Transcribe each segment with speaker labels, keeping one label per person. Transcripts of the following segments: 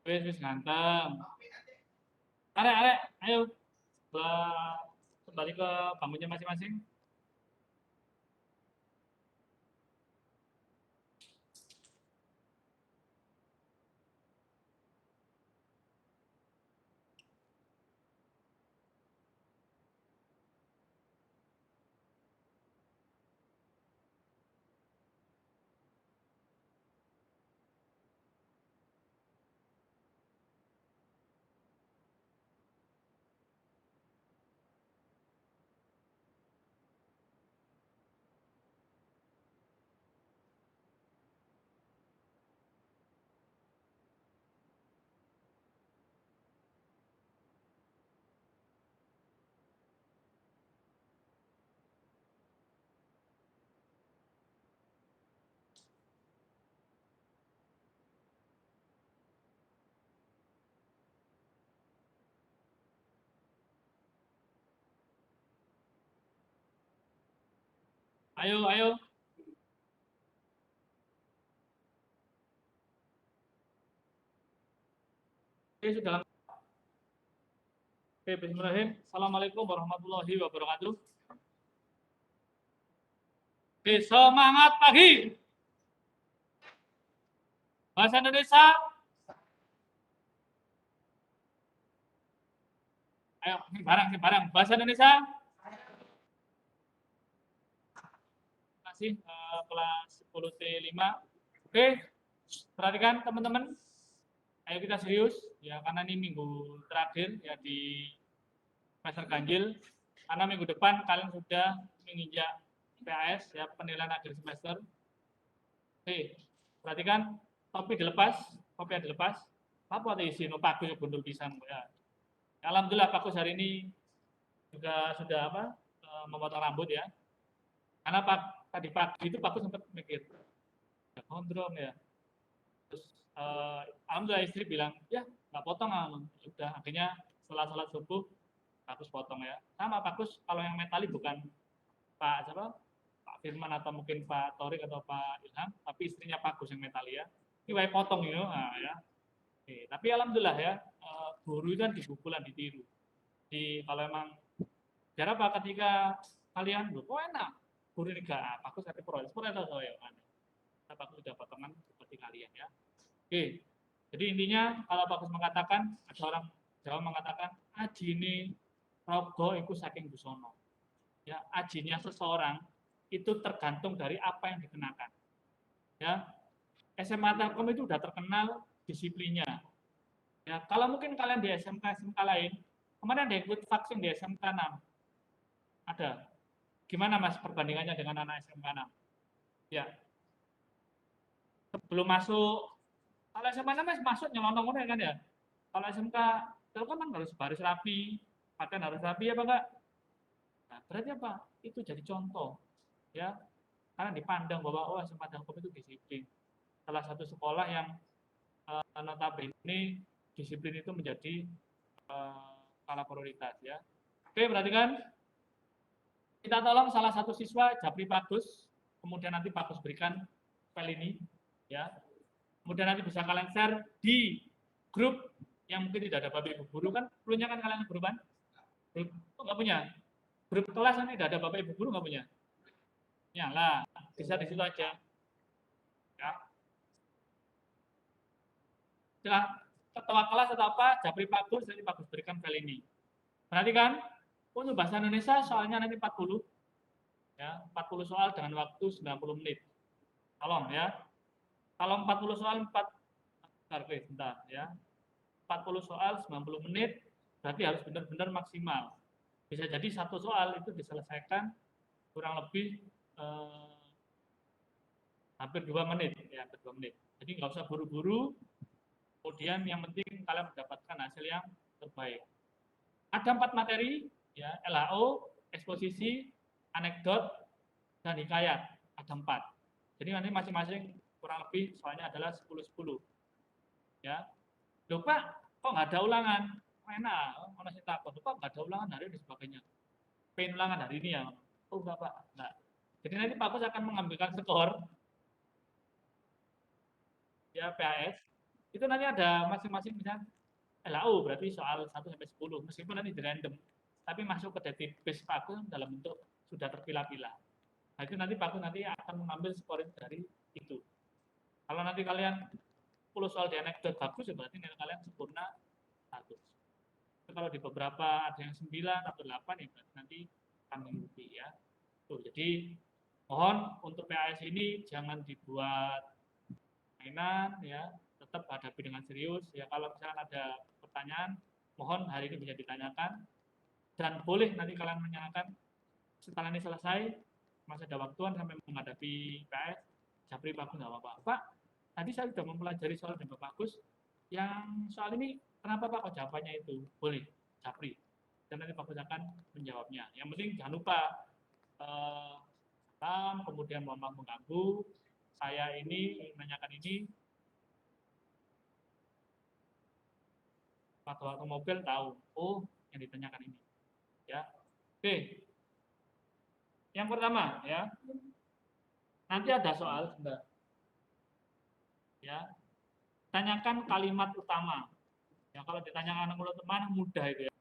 Speaker 1: Wis ganteng. Arek, arek, ayo kembali ke bangkunya masing-masing. Ayo, ayo. Oke, sudah. Oke, bismillahirrahmanirrahim. Assalamualaikum warahmatullahi wabarakatuh. Oke, semangat pagi. Bahasa Indonesia. Ayo, ini bareng. Bahasa Indonesia. Terima kasih, kelas 10T5. Oke, perhatikan teman-teman. Ayo kita serius, ya karena ini minggu terakhir ya di semester ganjil. Karena minggu depan kalian sudah menginjak PAS ya penilaian akhir semester. Oke, perhatikan topi dilepas, apa ada isi no bagus bundul pisang ya. Alhamdulillah bagus hari ini juga sudah memotong rambut ya. Karena tadi pagi itu bagus sempat mikir, ya gondrong ya. Terus alhamdulillah istri bilang ya nggak potong sudah akhirnya setelah sholat subuh bagus potong ya. Sama bagus kalau yang metali bukan Pak siapa Pak Firman atau mungkin Pak Torik atau Pak Ilham, tapi istrinya Pak Gus yang Metalia. Ini wae potong ya. Oke, tapi alhamdulillah ya, guru kan dibukulan ditiru. Jadi kalau emang biar apa ketika kalian kok enak guru ini gak Pak Gus ada proses saya kan. Pak Gus sudah potongan seperti kalian ya. Oke, jadi intinya kalau Pak Gus mengatakan ada orang Jawa mengatakan aji ini rogo itu saking busono. Ya, ajinya seseorang itu tergantung dari apa yang dikenakan. Ya, SMA Telkom itu sudah terkenal disiplinnya. Ya, kalau mungkin kalian di SMK lain, kemarin ada ikut vaksin di SMK 6. Ada. Gimana Mas perbandingannya dengan anak SMK 6? Ya, sebelum masuk, kalau SMK 6 masuk nyelonong kan ya. Kalau SMK Telkom kan harus baris rapi, pakaian harus rapi ya Pak enggak? Nah, berarti apa? Itu jadi contoh. Ya, karena dipandang bahwa oh SMA Telkom itu disiplin. Salah satu sekolah yang notabene disiplin itu menjadi skala prioritas ya. Oke, perhatikan. Kita tolong salah satu siswa Japri Bagus, kemudian nanti Bagus berikan file ini ya. Kemudian nanti bisa kalian share di grup yang mungkin tidak ada Bapak Ibu guru kan, punya kan kalian grup kan? Grup nggak punya? Grup kelas kan tidak ada Bapak Ibu guru nggak punya? Nyala, bisa di situ aja. Ya. Ya, ketua kelas atau apa, Japri Bagus, nanti Bagus berikan file ini. Perhatikan, untuk bahasa Indonesia soalnya nanti 40, ya, 40 soal dengan waktu 90 menit. Tolong ya. Kalau 40 soal 4 ya. 40 soal 90 menit, berarti harus benar-benar maksimal. Bisa jadi satu soal itu diselesaikan kurang lebih hampir 2 menit, ya, hampir 2 menit. Jadi nggak usah buru-buru, kemudian yang penting kalian mendapatkan hasil yang terbaik. Ada 4 materi, ya, LHO, eksposisi, anekdot, dan hikayat. Ada 4. Jadi nanti masing-masing kurang lebih soalnya adalah 10-10. Ya. Loh Pak, kok nggak ada ulangan? Enak, mana sih takut, kok nggak ada ulangan hari ini sebagainya. Pengen ulangan hari ini ya? Oh enggak Pak, enggak. Jadi nanti Pak Pus akan mengambilkan skor ya PAS Itu nanti ada masing-masing misalnya LAU berarti soal 1 sampai 10 meskipun nanti di random, tapi masuk ke database Pak Agus dalam bentuk sudah terpilah-pilah. Nah, itu nanti Pak Agus nanti akan mengambil scoring dari itu. Kalau nanti kalian 10 soal di anekdot bagus, ya berarti nilai kalian sempurna 100. Kalau di beberapa ada yang 9 atau 8, ya berarti nanti akan mengikuti ya. Tuh, jadi mohon untuk PAS ini jangan dibuat mainan ya, tetap hadapi dengan serius ya. Kalau misalkan ada pertanyaan, mohon hari ini bisa ditanyakan dan boleh nanti kalian menanyakan setelah ini selesai, masih ada waktuan sampai menghadapi PAS, Japri Bagus nggak apa-apa. Pak, tadi saya sudah mempelajari soal dari Bagus, yang soal ini kenapa Pak kok jawabannya itu? Boleh, Japri. Dan nanti Bagus akan menjawabnya. Yang penting jangan lupa salam, kemudian mohon maaf mengganggu. Saya ini menanyakan ini waktu mobil tahu, oh yang ditanyakan ini. Ya, oke. Yang pertama ya, nanti ada soal sebentar. Ya, tanyakan kalimat utama. Ya, kalau ditanyakan kalimat utama mudah itu ya.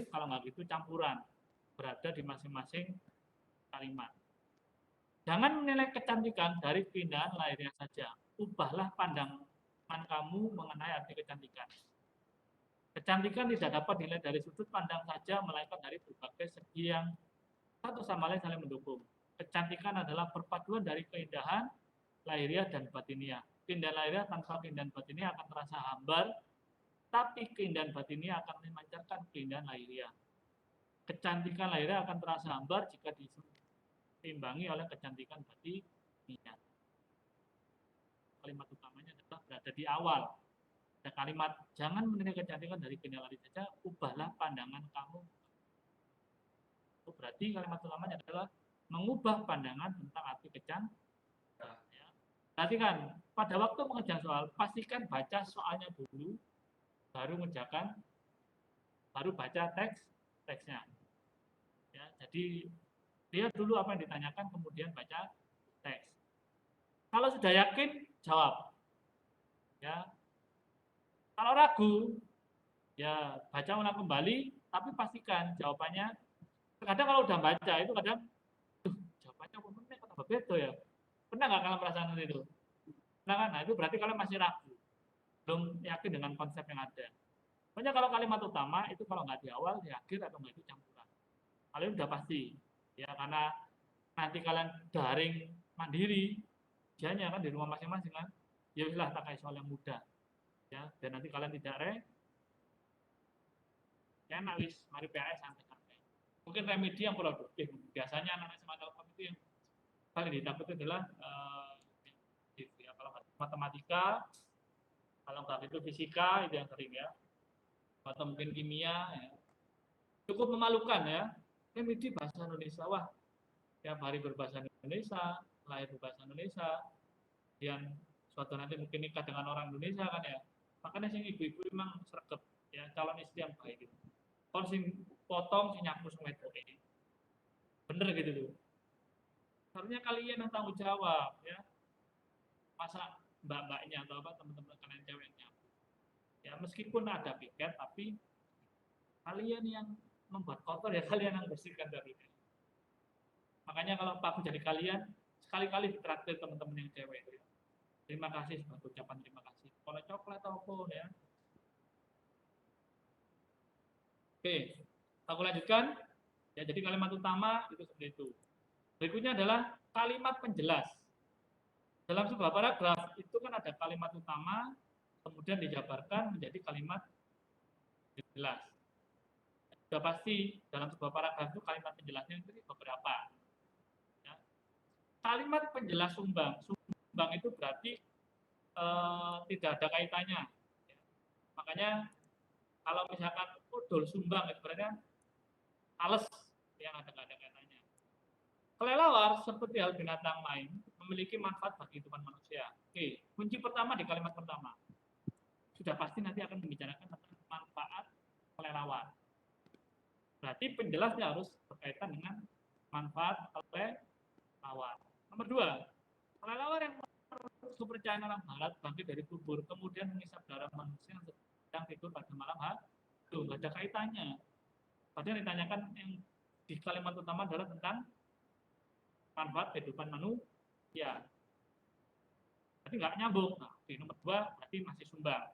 Speaker 1: Kalau nggak gitu campuran, berada di masing-masing kalimat. Jangan menilai kecantikan dari keindahan lahirnya saja. Ubahlah pandangan kamu mengenai arti kecantikan. Kecantikan tidak dapat dinilai dari sudut pandang saja, melainkan dari berbagai segi yang satu sama lain saling mendukung. Kecantikan adalah perpaduan dari keindahan lahiriah dan batiniah. Keindahan lahiriah tanpa keindahan batiniah akan terasa hambar, tapi keindahan batiniah akan memancarkan keindahan lahiriah. Kecantikan lahiriah akan terasa hambar jika diimbangi oleh kecantikan batiniah. Kalimat utamanya adalah berada di awal. Ada kalimat, jangan menilai kecantikan dari keindahan lahiriah saja, ubahlah pandangan kamu. Berarti kalimat utamanya adalah mengubah pandangan tentang arti kecantikan. Ya. Perhatikan, pada waktu mengerjakan soal, pastikan baca soalnya dulu, baru mengerjakan, baru baca teksnya. Ya, jadi lihat dulu apa yang ditanyakan, kemudian baca teks. Kalau sudah yakin, jawab. Ya. Kalau ragu, ya baca ulang kembali, tapi pastikan jawabannya. Kadang kalau udah baca itu kadang, jawabannya apa benar atau beda ya. Pernah nggak kalian merasakan itu? Nah, kan? Nah, itu berarti kalian masih ragu, belum yakin dengan konsep yang ada. Pokoknya kalau kalimat utama itu kalau nggak di awal, di akhir atau nggak itu campuran. Kalian udah pasti, ya karena nanti kalian daring mandiri, ujiannya kan di rumah masing-masing kan, ya udah tak kayak soal yang mudah, ya. Dan nanti kalian tidak ya wis, mari PAS santai-santai. Mungkin remedi yang produktif. Biasanya anak SMA Telkom itu yang paling ditakut itu adalah ya, kalau matematika, kalau nggak itu fisika itu yang sering ya, atau mungkin kimia ya. Cukup memalukan ya, remedi bahasa Indonesia, wah tiap hari berbahasa Indonesia, lahir berbahasa Indonesia, yang suatu nanti mungkin nikah dengan orang Indonesia kan ya, makanya sih ibu-ibu memang sergap ya, calon istri yang baik gitu. Kon sing potong sing nyapu sing wedok ini, bener gitu tuh. Harusnya kalian yang tanggung jawab ya, masa mbak-mbaknya atau apa teman-teman kalian ceweknya ya, meskipun ada piket tapi kalian yang membuat kotor ya, kalian yang bersihkan dari ini. Makanya kalau Pak jadi kalian sekali-kali ditraktir teman-teman yang cewek ya. Terima kasih sebagai ucapan terima kasih. Kalau coklat ataupun ya. Oke, aku lanjutkan. Ya, jadi kalimat utama itu seperti itu. Berikutnya adalah kalimat penjelas. Dalam sebuah paragraf itu kan ada kalimat utama, kemudian dijabarkan menjadi kalimat penjelas. Sudah pasti dalam sebuah paragraf itu kalimat penjelasnya itu beberapa. Ya. Kalimat penjelas sumbang. Sumbang itu berarti tidak ada kaitannya. Ya. Makanya kalau misalkan udul sumbang itu berarti alas yang ada kaitannya. Kelelawar seperti hal binatang lain memiliki manfaat bagi kehidupan manusia. Oke, kunci pertama di kalimat pertama. Sudah pasti nanti akan membicarakan tentang manfaat kelelawar. Berarti penjelasnya harus berkaitan dengan manfaat kelelawar. Nomor 2, kelelawar yang kepercayaan orang barat bangkit dari kubur, kemudian mengisap darah manusia yang sedang tidur pada malam hari, itu nggak ada kaitannya. Padahal ditanyakan yang di kalimat utama adalah tentang manfaat kehidupan manusia. Tapi nggak nyambung. Nah, di nomor 2 berarti masih sumbang.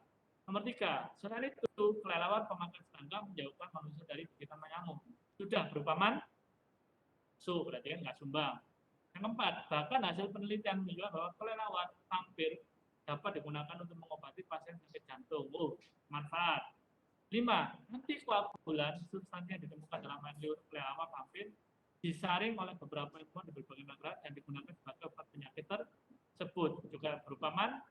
Speaker 1: Nomor 3, selain itu kelelawar pemakan serangga menjauhkan manusia dari gigitan nyamuk. Sudah berupa mansu, berarti kan nggak sumbang. Yang keempat, bahkan hasil penelitian menunjukkan bahwa kelelawar hampir dapat digunakan untuk mengobati pasien sakit jantung. Manfaat. 5, antikoagulan substansi yang ditemukan dalam air liur kelelawar hampir disaring oleh beberapa ilmuwan di berbagai negara dan digunakan sebagai obat penyakit tersebut. Juga berupa manfaat.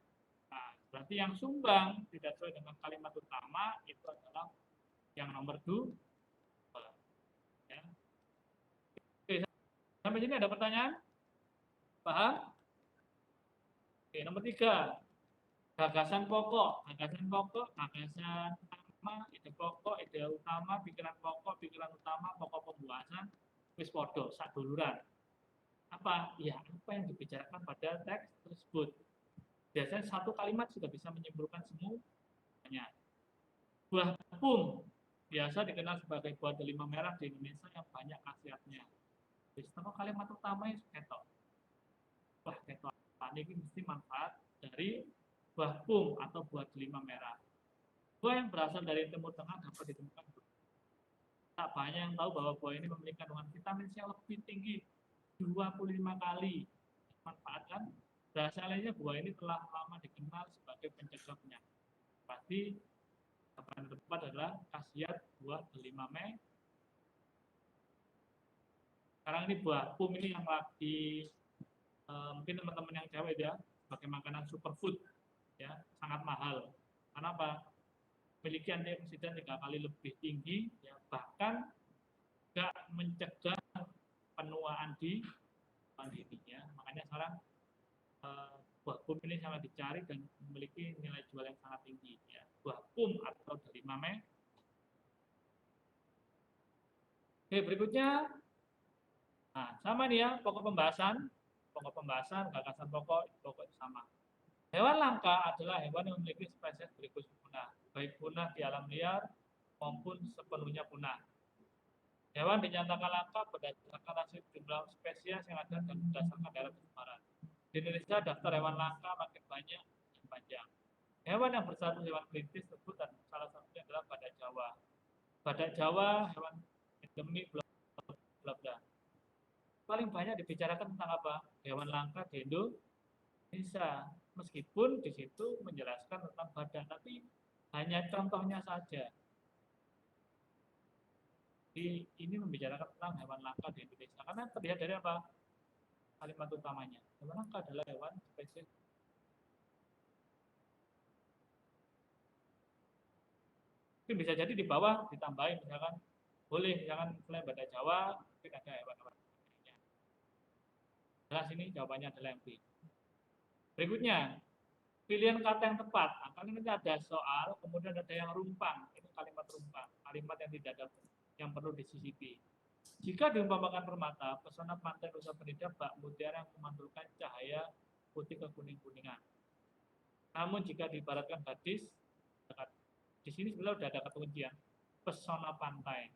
Speaker 1: Nah, berarti yang sumbang tidak sesuai dengan kalimat utama itu adalah yang nomor 2. Ya. Oke, sampai sini ada pertanyaan? Paham? Oke, nomor 3. Gagasan pokok, gagasan utama, ide pokok, ide utama, pikiran utama, pokok pembahasan, wis podo, saduluran. Apa? Ya, apa yang dibicarakan pada teks tersebut. Biasanya satu kalimat sudah bisa menyimpulkan semuanya. Buah pum biasa dikenal sebagai buah delima merah di Indonesia yang banyak khasiatnya. Di setengah kalimat utama itu ketok. Wah, ketok ini mesti manfaat dari buah pum atau buah delima merah. Buah yang berasal dari Timur Tengah dapat ditemukan. Tak banyak yang tahu bahwa buah ini memiliki kandungan vitamin C yang lebih tinggi 25 kali. Manfaatkan berasalnya buah ini telah lama dikenal sebagai pencegah penyakit. Pasti yang tepat adalah khasiat buah delima merah. Sekarang ini buah pum ini yang lagi mungkin teman-teman yang cewek ya sebagai makanan superfood ya, sangat mahal. Kenapa? Memiliki antioksidan 3 kali lebih tinggi ya, bahkan tidak mencegah penuaan di ini ya. Makanya sekarang buah pum ini sangat dicari dan memiliki nilai jual yang sangat tinggi ya. Buah pum atau delima merah. Oke, berikutnya nah, sama nih ya, pokok pembahasan, gagasan pokok sama. Hewan langka adalah hewan yang memiliki spesies berikut punah, baik punah di alam liar maupun sepenuhnya punah. Hewan dinyatakan langka berdasarkan hasil jumlah spesies yang ada dan berdasarkan daerah penyebaran. Di Indonesia daftar hewan langka makin banyak dan panjang. Hewan yang berstatus hewan kritis tersebut dan salah satunya adalah badak Jawa. Badak Jawa hewan endemik bla bla bla. Paling banyak dibicarakan tentang apa? Hewan langka di Indonesia. Meskipun di situ menjelaskan tentang badak, tapi hanya contohnya saja. Ini membicarakan tentang hewan langka di Indonesia. Karena terlihat dari apa? Kalimat utamanya. Hewan langka adalah hewan spesies. Mungkin bisa jadi di bawah ditambahin misalkan boleh jangan selain badak Jawa, mungkin ada hewan-hewan lainnya. Jelas ini jawabannya adalah yang B. Berikutnya, pilihan kata yang tepat. Nah, kali ini ada soal, kemudian ada yang rumpang. Ini kalimat rumpang, kalimat yang tidak ada yang perlu disisipi. Jika diumpamakan permata, pesona pantai Nusa Penida bak mutiara yang memantulkan cahaya putih kekuning-kuningan. Namun jika diibaratkan gadis, di sini sebenarnya sudah ada kata kuncian, pesona pantai.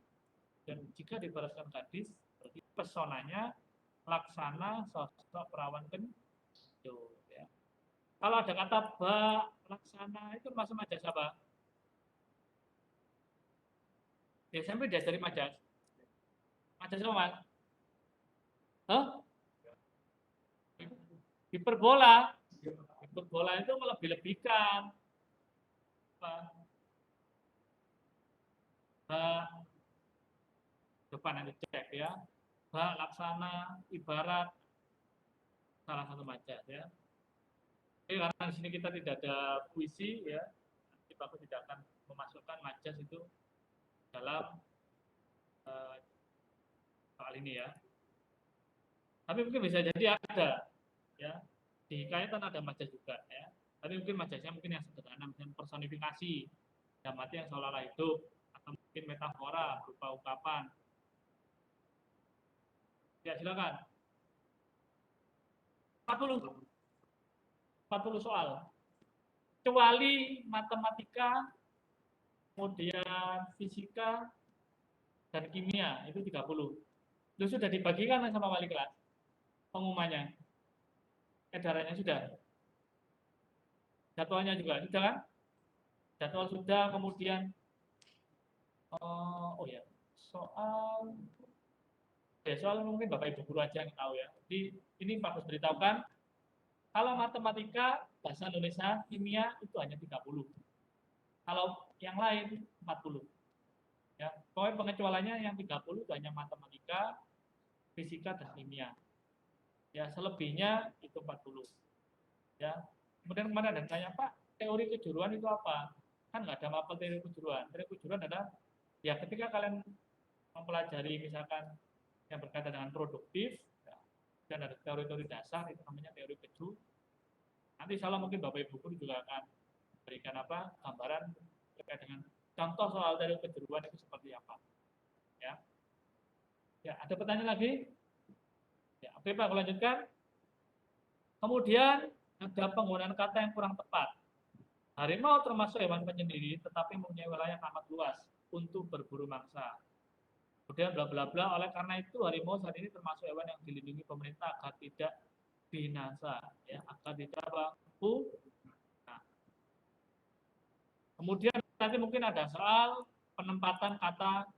Speaker 1: Dan jika diibaratkan gadis, berarti pesonanya laksana sosok perawan kenjo. Ya. Kalau ada kata bak, laksana itu masuk majas apa? Ya, sampai dari majas. Majas apa, Mas? Hah? Hiperbola. Hiperbola itu melebih-lebihkan. Depan nanti cek ya. Bak, laksana, ibarat, salah satu majas ya. Oke, karena di sini kita tidak ada puisi ya, nanti Bapak tidak akan memasukkan majas itu dalam soal ini ya. Tapi mungkin bisa jadi ada ya, di kaitan ada majas juga ya. Tapi mungkin majasnya mungkin yang sederhana, misalnya personifikasi, dalam arti yang seolah-olah hidup, atau mungkin metafora berupa ungkapan. Ya silakan. 40. 40 soal. Kecuali matematika, kemudian fisika, dan kimia, itu 30. Itu sudah dibagikan sama wali kelas pengumumannya. Edarannya sudah. Jadwalnya juga sudah kan? Jadwal sudah, kemudian oh ya, soal mungkin Bapak Ibu guru aja yang tahu ya. Jadi ini Pak Gus beritahukan, kalau matematika, bahasa Indonesia, kimia itu hanya 30. Kalau yang lain 40. Ya, pokoknya pengecualiannya yang 30 itu hanya matematika, fisika, dan kimia. Ya, selebihnya itu 40. Ya. Kemudian kemarin ada tanya, Pak, teori kejuruan itu apa? Kan nggak ada mapel teori kejuruan. Teori kejuruan adalah ya ketika kalian mempelajari misalkan yang berkaitan dengan produktif, ya, dan ada teori-teori dasar, itu namanya teori keju. Nanti salah mungkin Bapak Ibu guru juga akan berikan gambaran terkait dengan contoh soal teori kejuruan itu seperti apa. Ya, ya ada pertanyaan lagi? Ya, oke Pak, aku lanjutkan. Kemudian ada penggunaan kata yang kurang tepat. Harimau termasuk hewan penyendiri, tetapi mempunyai wilayah amat luas untuk berburu mangsa. Kemudian bla bla bla. Oleh karena itu harimau saat ini termasuk hewan yang dilindungi pemerintah agar tidak binasa, ya, agar tidak punah. Kemudian nanti mungkin ada soal penempatan kata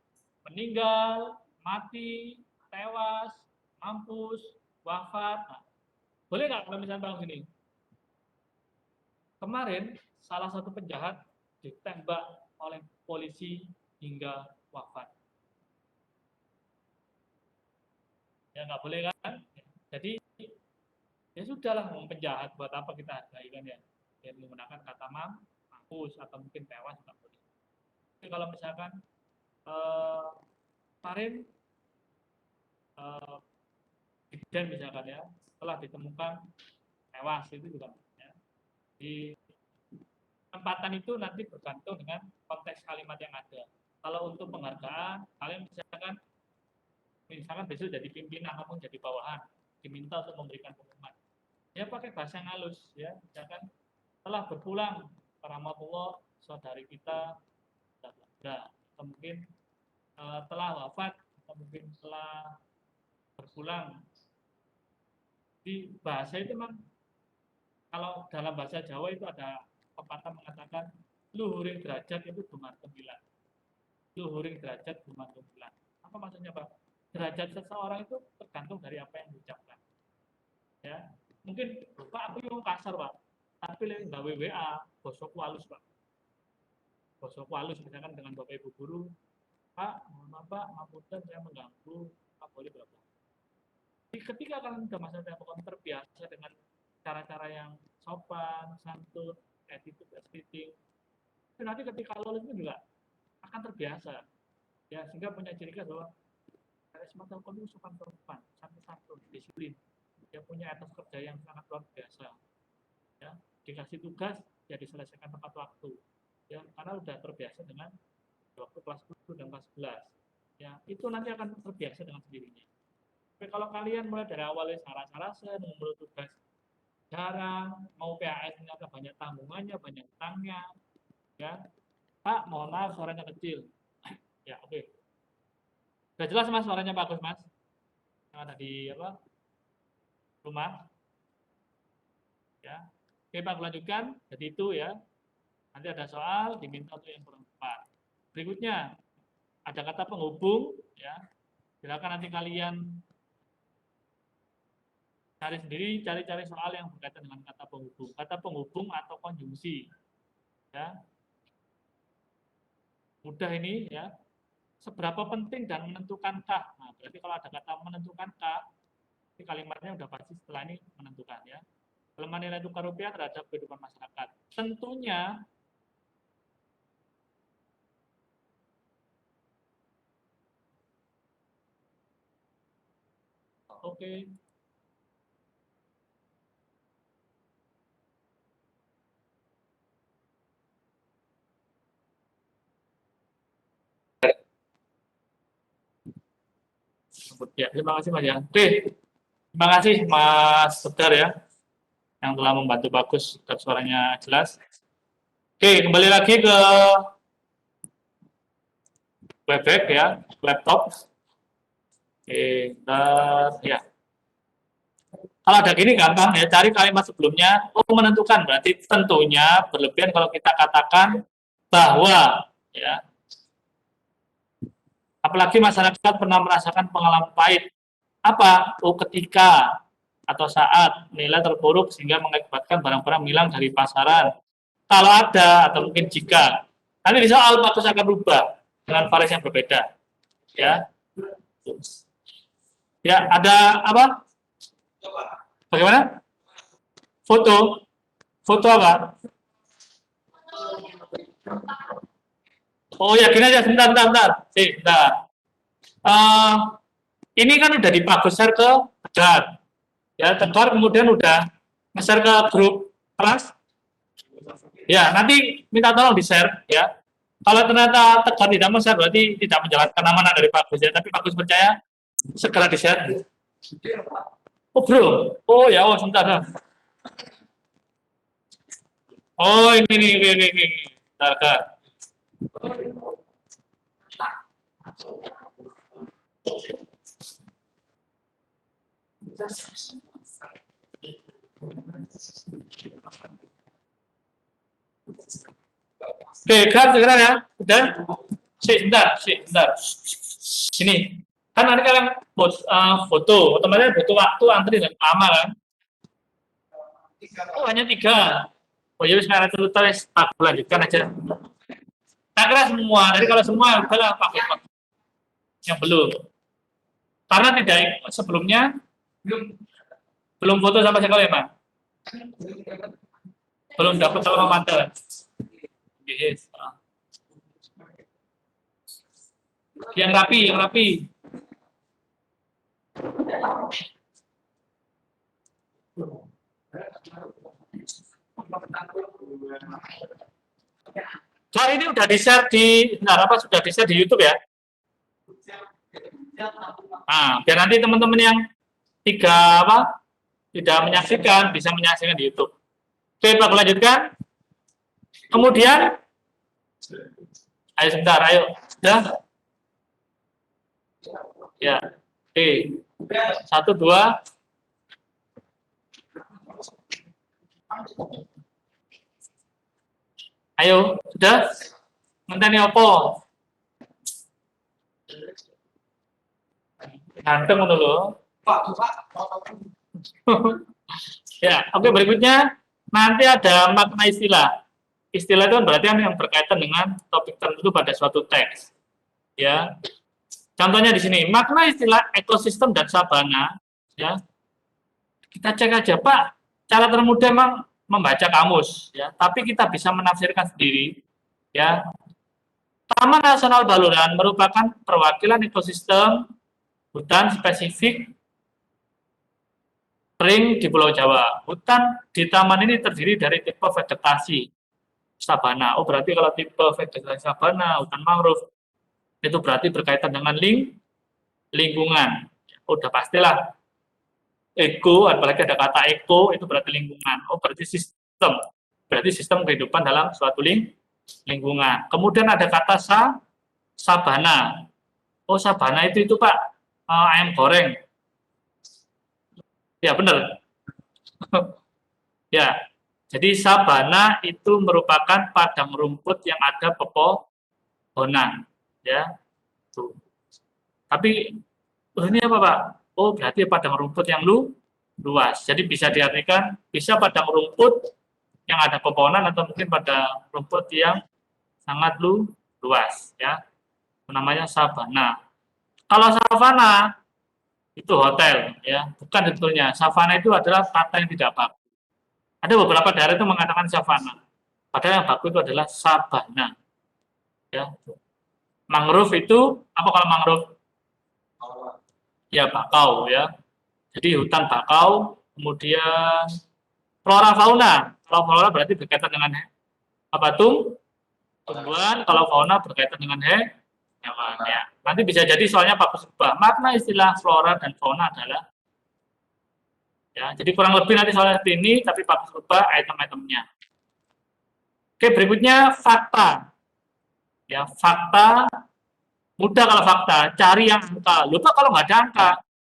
Speaker 1: meninggal, mati, tewas, mampus, wafat. Nah, boleh nggak kalau misalnya Bang gini? Kemarin salah satu penjahat ditembak oleh polisi hingga wafat. Ya nggak boleh kan? Jadi ya sudahlah, mau penjahat buat apa kita hargai kan ya? Ya menggunakan kata mampus atau mungkin tewas nggak boleh. Tapi kalau misalkan kemarin Bidan misalkan ya, telah ditemukan tewas, itu juga ya. Di penempatan itu nanti bergantung dengan konteks kalimat yang ada. Kalau untuk penghargaan, kalian misalkan besok jadi pimpinan, namun jadi bawahan, diminta untuk memberikan pengumuman. Ya pakai bahasa yang halus, ya. Misalkan telah berpulang rahmatullah saudari kita, atau mungkin telah wafat, atau mungkin telah berpulang. Di bahasa itu memang, kalau dalam bahasa Jawa itu ada pepatah mengatakan luhuring derajat itu gumantung bilan. Luhuring derajat gumantung bilan. Apa maksudnya Pak? Derajat seseorang itu tergantung dari apa yang diucapkan. Ya, mungkin Pak aku yang kasar Pak, tapi lagi nggak WA, bosokku halus Pak. Bosokku halus misalkan dengan Bapak Ibu guru, Pak, mohon maaf Pak, ngapunten saya mengganggu, Pak boleh berapa? Ketika kalian sudah masa telepon terbiasa dengan cara-cara yang sopan, santun, attitude, speaking, nanti ketika lulus itu juga akan terbiasa, ya, sehingga punya ciri khas bahwa karisma telepon itu sopan-sopan, santun-santun, disiplin, dia punya etos kerja yang sangat luar biasa, ya, dikasih tugas ya diselesaikan tepat waktu, ya, karena sudah terbiasa dengan waktu kelas 10 dan kelas 11, ya, itu nanti akan terbiasa dengan sendirinya. Tapi kalau kalian mulai dari awalnya salah-salah, menurut tugas jarang, mau PAS ternyata banyak tanggungannya, banyak utangnya, ya, Pak, mohon maaf suaranya kecil. Ya, oke. Sudah jelas Mas suaranya bagus Mas? Yang ada di rumah. Ya. Oke Pak, lanjutkan. Jadi itu ya. Nanti ada soal diminta untuk yang kurang tepat. Berikutnya ada kata penghubung, ya. Silakan nanti kalian cari sendiri, cari soal yang berkaitan dengan kata penghubung atau konjungsi, ya. Mudah ini, ya. Seberapa penting dan menentukankah? Nah, berarti kalau ada kata menentukankah, ini kalimatnya udah pasti setelah ini menentukan, ya. Pelemahan nilai tukar rupiah terhadap kehidupan masyarakat. Tentunya oke. Ya, terima kasih Mas ya. Oke, terima kasih Mas Sedar ya. yang telah membantu bagus agar suaranya jelas. Oke, kembali lagi ke Webex ya, laptop. Oke, ya. Kalau ada gini gampang ya, cari kalimat sebelumnya. Oh, menentukan berarti tentunya berlebihan kalau kita katakan bahwa ya. Apalagi masyarakat pernah merasakan pengalaman pahit. Apa? Oh, ketika atau saat nilai terpuruk sehingga mengakibatkan barang-barang hilang dari pasaran. Kalau ada atau mungkin jika. Nanti di soal Patus akan berubah dengan variasi yang berbeda. Ya. Ya, ada apa? Bagaimana? Foto. Foto apa? Oh ya, gini aja, sebentar. Sebentar. Ini kan udah dipublish-share ke Tegar. Ya, Tegar kemudian udah nge-share ke grup kelas. Ya, nanti minta tolong di-share ya. Kalau ternyata Tegar tidak mau share berarti tidak menjalankan amanah dari Pak Gus ya. Tapi Pak Gus percaya segera di-share. Oh, bro. Oh ya, oh sebentar. Oh, ini nih. Bentar. Oke, sekarang ya. Udah? Sebentar. Sini. Kan nanti kalian foto, otomatis butuh waktu antri dan lama kan? Oh, hanya 3. Oh, ya sekarang terus aku lanjutkan aja. Nah, kira semua. Jadi kalau semua udahlah pakai yang belum. Karena tidak sebelumnya belum foto sama sekali, Pak. Belum dapat kalau mantel. Yes. Yang rapi. Soal ini udah di-share sudah di-share di YouTube ya? Nah, biar nanti teman-teman yang tidak menyaksikan bisa menyaksikan di YouTube. Oke, Pak, lanjutkan. Kemudian, ayo sebentar, sudah? Ya, oke. 1, 2. Ayo, sudah? Ngenteni opo? Ganteng dulu. Ya, oke, berikutnya nanti ada makna istilah. Istilah itu berarti yang berkaitan dengan topik tertentu pada suatu teks. Ya. Contohnya di sini, makna istilah ekosistem dan sabana, ya. Kita cek aja, Pak. Cara termudah memang membaca kamus, ya. Tapi kita bisa menafsirkan sendiri, ya. Taman Nasional Baluran merupakan perwakilan ekosistem hutan spesifik kering di Pulau Jawa. Hutan di taman ini terdiri dari tipe vegetasi sabana. Oh, berarti kalau tipe vegetasi sabana, hutan mangrove, itu berarti berkaitan dengan lingkungan. Udah pastilah. Eko, apalagi ada kata eko, itu berarti lingkungan. Oh, berarti sistem. Berarti sistem kehidupan dalam suatu lingkungan. Kemudian ada kata sabana. Oh, sabana itu Pak, ayam goreng. Ya, benar. Ya, jadi sabana itu merupakan padang rumput yang ada pepohonan. Ya, tuh. Tapi ini apa, Pak? Oh, berarti padang rumput yang luas. Jadi bisa diartikan bisa padang rumput yang ada pepohonan atau mungkin pada rumput yang sangat luas, ya. Namanya sabana. Kalau savana itu hotel, ya, bukan sebetulnya. Savana itu adalah kata yang tidak baku. Ada beberapa daerah itu mengatakan savana. Padahal yang baku itu adalah sabana. Ya. Mangrove itu apa kalau mangrove? Ya, bakau, ya. Jadi hutan bakau, kemudian flora fauna. Kalau flora berarti berkaitan dengan apa tumbuhan, kalau fauna berkaitan dengan hewan. Ya. Nanti bisa jadi soalnya Pak Kusubah. Makna istilah flora dan fauna adalah Ya, jadi kurang lebih nanti soal seperti ini, tapi Bagus rubah item-itemnya. Oke, berikutnya fakta. Ya, fakta mudah kalau fakta, cari yang angka. Lupa kalau nggak ada angka,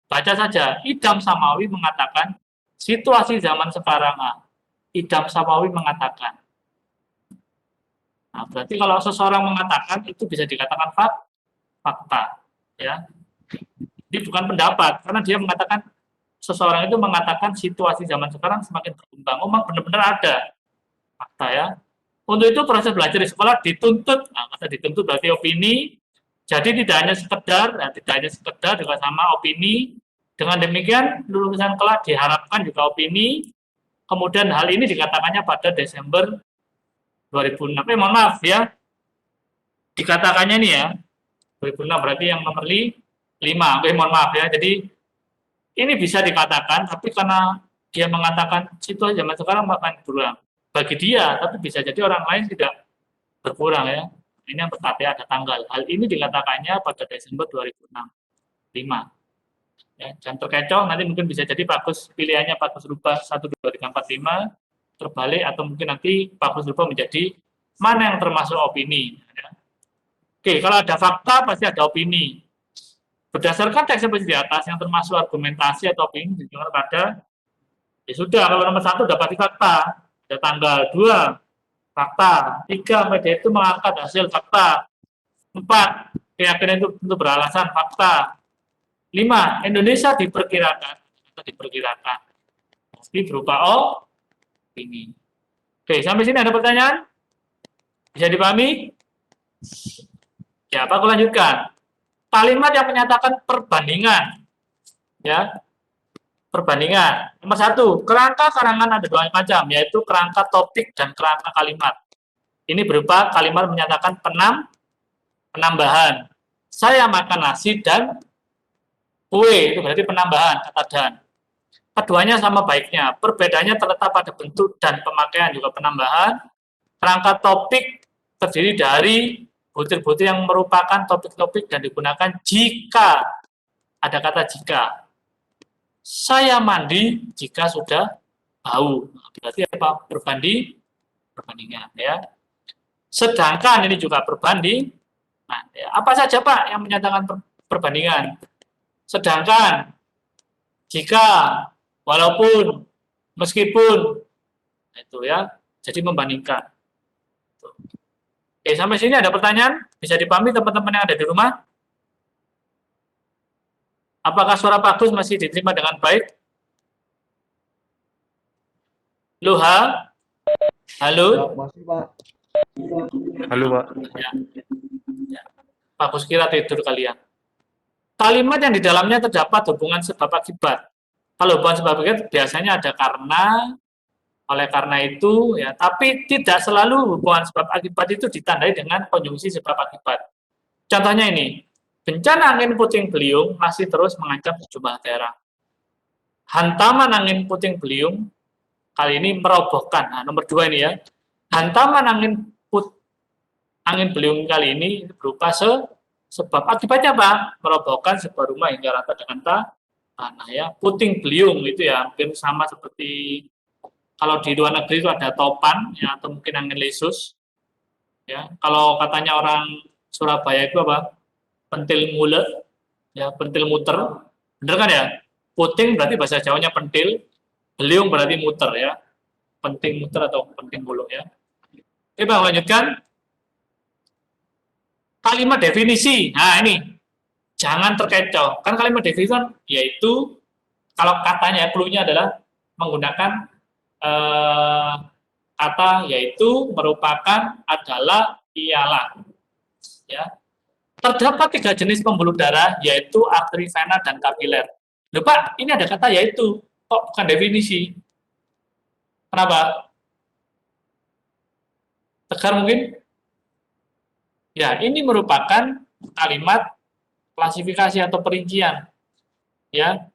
Speaker 1: baca saja. Idam Samawi mengatakan situasi zaman sekarang. Idam Samawi mengatakan. Nah, berarti kalau seseorang mengatakan itu bisa dikatakan fakta, ya. Ini bukan pendapat, karena dia mengatakan seseorang itu mengatakan situasi zaman sekarang semakin berkembang. Memang benar-benar ada fakta, ya. Untuk itu proses belajar di sekolah dituntut, nah, kata dituntut berarti opini. Jadi tidak hanya sekedar, juga sama opini. Dengan demikian lulusan kelak diharapkan juga opini. Kemudian hal ini dikatakannya pada Desember 2006. Mohon maaf ya, dikatakannya nih ya, 2006 berarti yang nomor 5. Mohon maaf ya. Jadi ini bisa dikatakan, tapi karena dia mengatakan situasi zaman sekarang akan berkurang. Bagi dia, tapi bisa jadi orang lain tidak berkurang ya. Ini yang tetap ya, ada tanggal. Hal ini dikatakannya pada Desember 2006. 5. Ya, jangan terkecoh, nanti mungkin bisa jadi Bagus pilihannya Bagus rubah 1, 2, 3, 4, 5, terbalik, atau mungkin nanti Bagus rubah menjadi mana yang termasuk opini. Ya. Oke, kalau ada fakta pasti ada opini. Berdasarkan teks seperti di atas yang termasuk argumentasi atau opini didengar pada, ya sudah, kalau nomor 1 dapat fakta, ada tanggal. 2, fakta. 3, media itu mengangkat hasil fakta. 4, keyakinan itu tentu beralasan fakta. 5, Indonesia diperkirakan pasti berupa ini. Oke, sampai sini ada pertanyaan? Bisa dipahami? Ya, apa aku lanjutkan? Kalimat yang menyatakan perbandingan. Ya, perbandingan. Nomor 1, kerangka karangan ada 2 macam, yaitu kerangka topik dan kerangka kalimat. Ini berupa kalimat menyatakan penambahan. Saya makan nasi dan kue, itu berarti penambahan, kata dan. Keduanya sama baiknya, perbedaannya terletak pada bentuk dan pemakaian juga penambahan. Kerangka topik terdiri dari butir-butir yang merupakan topik-topik dan digunakan jika, ada kata jika. Saya mandi jika sudah bau, berarti apa? Perbandingan ya. Sedangkan ini juga berbanding. Nah, ya, apa saja Pak yang menyatakan perbandingan? Sedangkan, jika, walaupun, meskipun, itu ya, jadi membandingkan. Oke, sampai sini ada pertanyaan? Bisa dipahami teman-teman yang ada di rumah? Apakah suara Bagus masih diterima dengan baik? Luha? Halo?
Speaker 2: Ya, masih Pak.
Speaker 3: Halo Pak.
Speaker 1: Ya. Ya. Bagus kira tidur kalian. Kalimat yang di dalamnya terdapat hubungan sebab akibat. Kalau hubungan sebab akibat biasanya ada karena, oleh karena itu, ya. Tapi tidak selalu hubungan sebab akibat itu ditandai dengan konjungsi sebab akibat. Contohnya ini, bencana angin puting beliung masih terus mengancam sejumlah daerah. Hantaman angin puting beliung kali ini merobohkan. Nah, nomor 2 ini ya. Hantaman angin beliung kali ini berupa sebab. Akibatnya apa? Merobohkan sebuah rumah hingga rata dengan tanah ya. Puting beliung itu ya hampir sama seperti kalau di luar negeri itu ada topan ya, atau mungkin angin lesus. Ya, kalau katanya orang Surabaya itu apa? Pentil mule, ya, pentil muter. Bener kan ya? Puting berarti bahasa Jawanya pentil, beliung berarti muter ya. Penting muter atau penting bulu ya. Oke, Bang, lanjutkan. Kalimat definisi. Nah, ini jangan terkecoh. Kan kalimat definisi kan yaitu kalau katanya clue-nya adalah menggunakan kata yaitu, merupakan, adalah, ialah. Ya. Terdapat 3 jenis pembuluh darah yaitu arteri, vena, dan kapiler. Loh Pak, ini ada kata yaitu, kok bukan definisi? Kenapa? Tegar mungkin? Ya, ini merupakan kalimat klasifikasi atau perincian. Ya,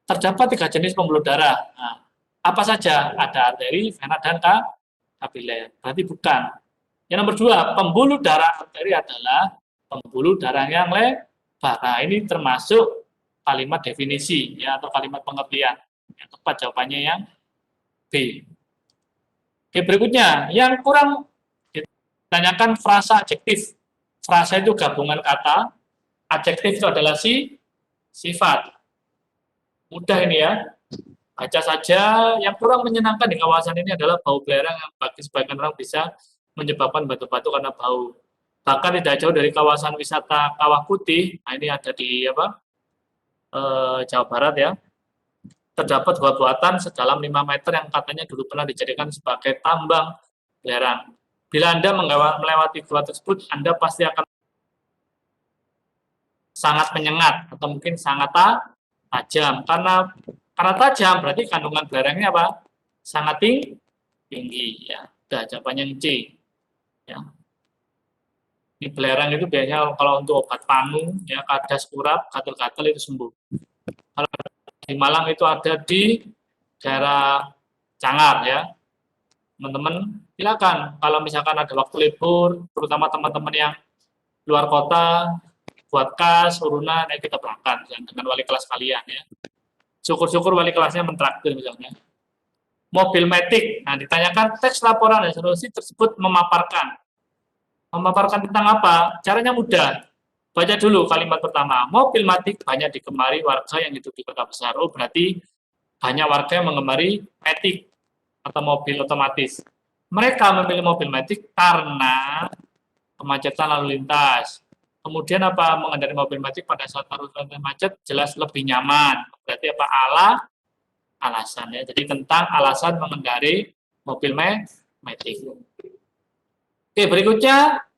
Speaker 1: terdapat 3 jenis pembuluh darah. Nah, apa saja? Ada arteri, vena, dan kapiler. Berarti bukan. Yang nomor 2, pembuluh darah arteri adalah pembuluh darah yang lebar. Nah, ini termasuk kalimat definisi ya, atau kalimat pengertian. Yang tepat jawabannya yang B. Oke, berikutnya yang kurang ditanyakan frasa adjektif. Frasa itu gabungan kata, adjektif itu adalah sifat. Mudah ini ya. Baca saja. Yang kurang menyenangkan di kawasan ini adalah bau belerang yang bagi sebagian orang bisa menyebabkan batu-batu karena bau. Bahkan tidak jauh dari kawasan wisata Kawah Putih, nah ini ada di Jawa Barat ya, terdapat gua buatan sedalam 5 meter yang katanya dulu pernah dijadikan sebagai tambang belerang. Bila Anda melewati gua tersebut, Anda pasti akan sangat menyengat atau mungkin sangat tajam. Karena tajam berarti kandungan belerangnya apa? Sangat tinggi ya. Udah jawabannya yang C. Ya. Ini belerang itu biasanya kalau untuk obat panu, ya, kadas kurap, gatal-gatal itu sembuh. Kalau di Malang itu ada di daerah Cangar ya. Teman-teman silakan kalau misalkan ada waktu libur, terutama teman-teman yang luar kota, buat kas, urunan, ya kita berangkat ya, dengan wali kelas kalian ya. Syukur-syukur wali kelasnya mentraktir misalnya. Mobil metik, nah ditanyakan teks laporan dan solusi tersebut memaparkan. Memaparkan tentang apa? Caranya mudah. Baca dulu kalimat pertama. Mobil metik banyak digemari warga yang hidup di kota besar. Oh, berarti banyak warga yang menggemari metik atau mobil otomatis. Mereka memilih mobil metik karena kemacetan lalu lintas. Kemudian apa? Mengendarai mobil metik pada saat arus lalu lintas macet jelas lebih nyaman. Berarti apa? Alasan ya. Jadi tentang alasan mengendarai mobil metik. Oke, berikutnya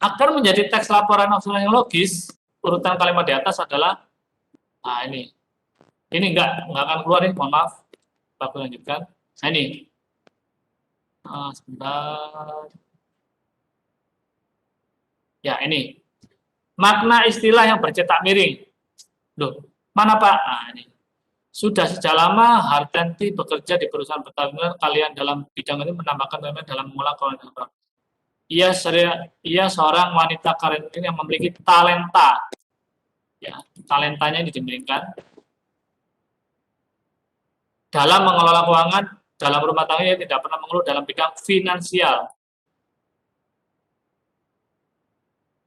Speaker 1: agar menjadi teks laporan opsional yang logis, urutan kalimat di atas adalah nah ini. Ini enggak akan keluar nih, mohon maaf. Aku lanjutkan. Nah ini. Sebentar. Ya, ini. Makna istilah yang bercetak miring. Loh, mana Pak? Nah, ini. Sudah sejak lama Hartanti bekerja di perusahaan pertambangan kalian dalam bidang ini menambahkan elemen dalam mengolah kolonial. Ia seorang wanita karir yang memiliki talenta. Ya, talentanya ini dimiringkan. Dalam mengelola keuangan, dalam rumah tangga ia tidak pernah mengeluh dalam bidang finansial.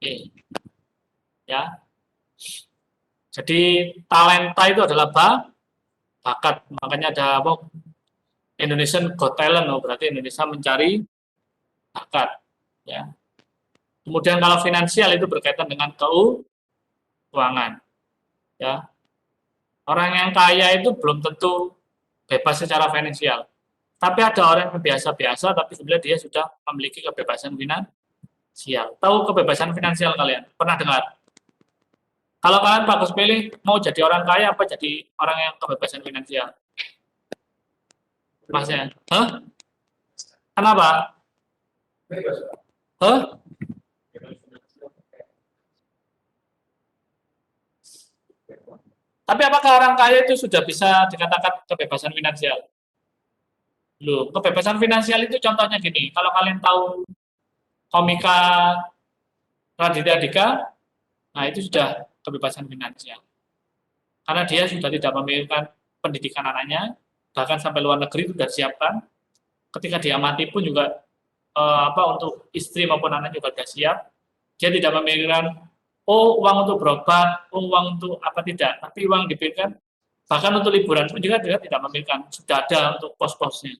Speaker 1: Oke. Ya. Jadi talenta itu adalah bakat. Makanya ada apa? Indonesian Got Talent, berarti Indonesia mencari bakat. Ya. Kemudian kalau finansial itu berkaitan dengan keuangan. Ya. Orang yang kaya itu belum tentu bebas secara finansial. Tapi ada orang yang biasa-biasa, tapi sebenarnya dia sudah memiliki kebebasan finansial. Tahu kebebasan finansial kalian? Pernah dengar? Kalau kalian bagus pilih, mau jadi orang kaya apa jadi orang yang kebebasan finansial? Masnya? Hah? Kenapa? Hah? Tapi apakah orang kaya itu sudah bisa dikatakan kebebasan finansial? Loh, kebebasan finansial itu contohnya gini, kalau kalian tahu komika Raditya Dika, nah itu sudah kebebasan finansial. Karena dia sudah tidak memikirkan pendidikan anaknya, bahkan sampai luar negeri itu sudah disiapkan. Ketika dia mati pun juga untuk istri maupun anak juga sudah siap. Dia tidak memikirkan uang untuk berobat, uang untuk apa tidak, tapi uang dipikirkan bahkan untuk liburan pun juga dia tidak memikirkan, sudah ada untuk pos-posnya.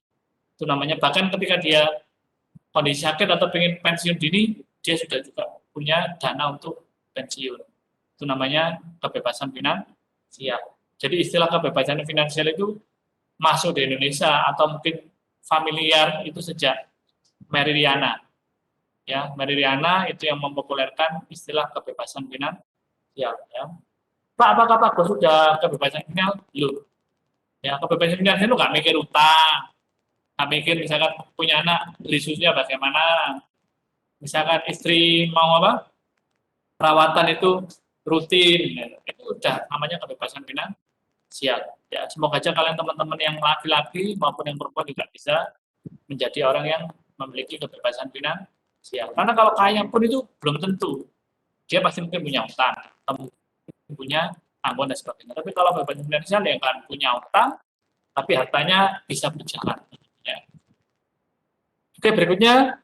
Speaker 1: Itu namanya bahkan ketika dia kondisi sakit atau ingin pensiun dini, dia sudah juga punya dana untuk pensiun. Itu namanya kebebasan finansial. Jadi istilah kebebasan finansial itu masuk di Indonesia atau mungkin familiar itu sejak Mary Riana. Ya, Mary Riana itu yang mempopulerkan istilah kebebasan finansial. Ya. Pak, apakah Pak Bos sudah kebebasan finansial? Belum. Ya, kebebasan finansial itu nggak mikir utang, nggak mikir misalkan punya anak beli susunya bagaimana, misalkan istri mau apa perawatan itu rutin, ya. Itu udah namanya kebebasan finansial. Ya, semoga aja kalian teman-teman yang laki-laki maupun yang perempuan juga bisa menjadi orang yang memiliki kebebasan finansial. Karena kalau kaya pun itu belum tentu. Dia pasti mungkin punya utang, atau punya tanggungan dan sebagainya. Tapi kalau kebebasan finansial yang kan punya utang, tapi hartanya bisa berjalan. Ya. Oke, berikutnya